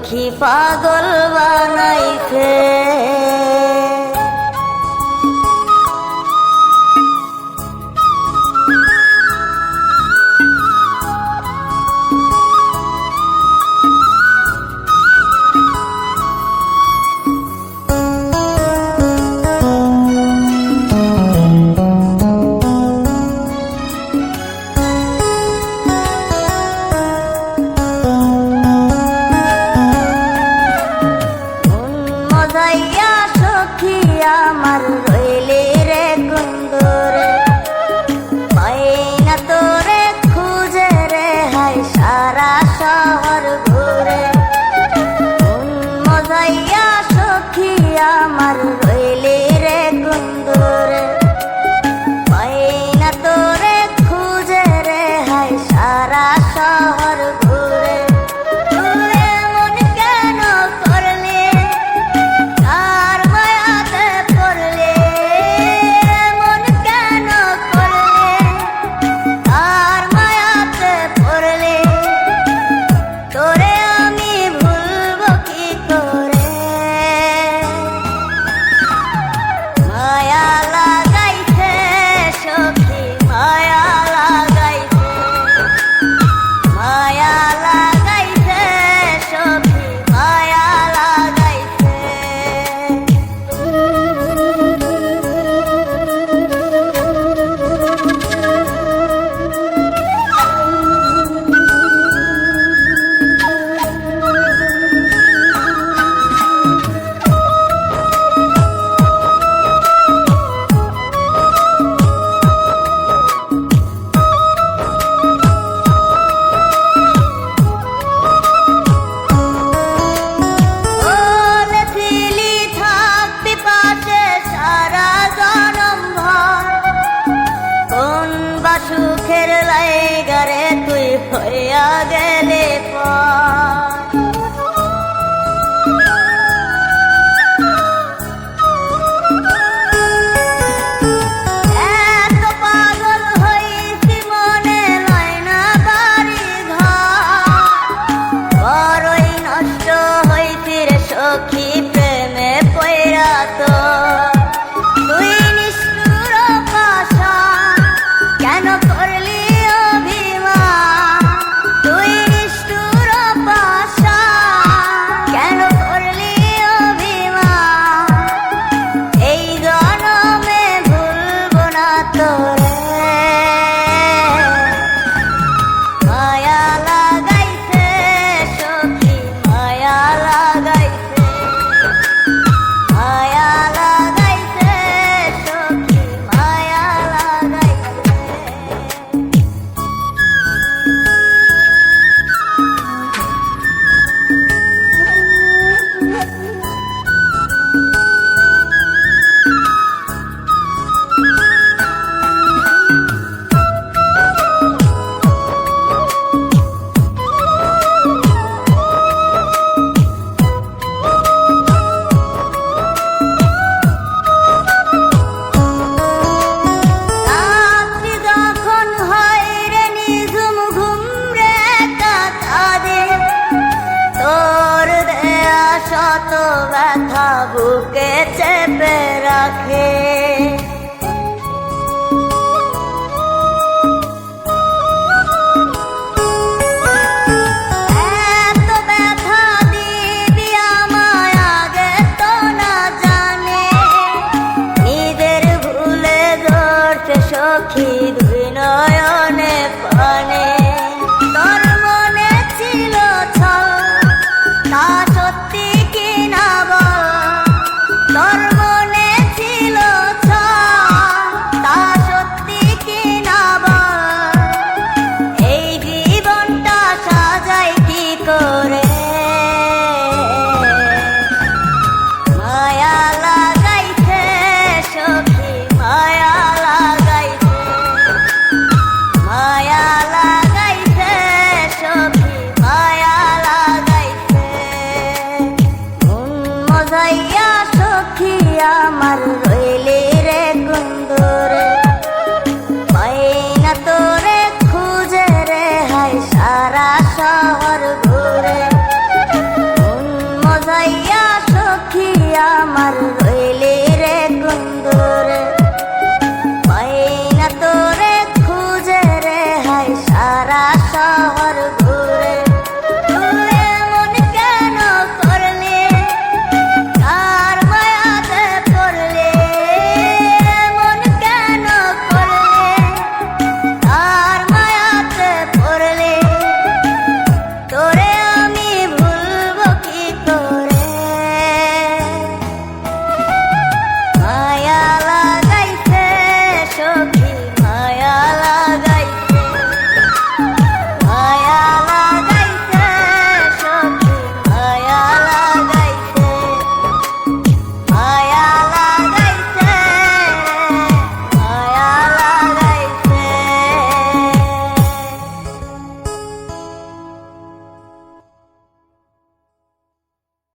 সখী পাগল বানাইছে। সখী আমার রইলে রে কুন্দরে, পাই না তোরে খুঁজে রে হায় সারা শহর ঘুরে। মজাইয়া সখী আমার রইলে রে কুন্দরে, পাই না তোরে খুঁজে রে হায় সারা শহর ঘুরে। সুখের লাইগারে তুই হইয়া গেলে এত পাগল হইছি মনে লয় না বাড়ি ঘর, বড়ই নষ্ট হইছি রে সখী প্রেমে পয়রা তো। তুই নিষ্ঠুর পাষাণ কেন করলি অভিমান, তুই নিষ্ঠুর পাষাণ কেন করলি অভিমান। এই জনমে ভুলবো না তোরে, মায়া লাগাইছে সখী মায়া লাগাইছে, মায়া লাগাইছে সখী মায়া লাগাইছে। শত ব্যথা বুকে চেপে রাখে, এত ব্যথা দিবি আমায় আগে তো না জানে। নিজের ভুলে ধরছে সখী দুই নয়নে পানে। তোর মনে ছিল ছল তা সত্যি কি না বল, তোর মনে ছিল তা সত্যি কি না বল। এই জীবনটা সাজাই কি করে, মায়া লাগাইছে সখী মায়া লাগাইছে, মায়া লাগাইছে সখী মায়া লাগাইছে। মজাইয়া সখী আমার রইলে রে কুন্দরে, পাই না তোরে খুঁজে রে হায় সারা শহর ঘুরে। আমার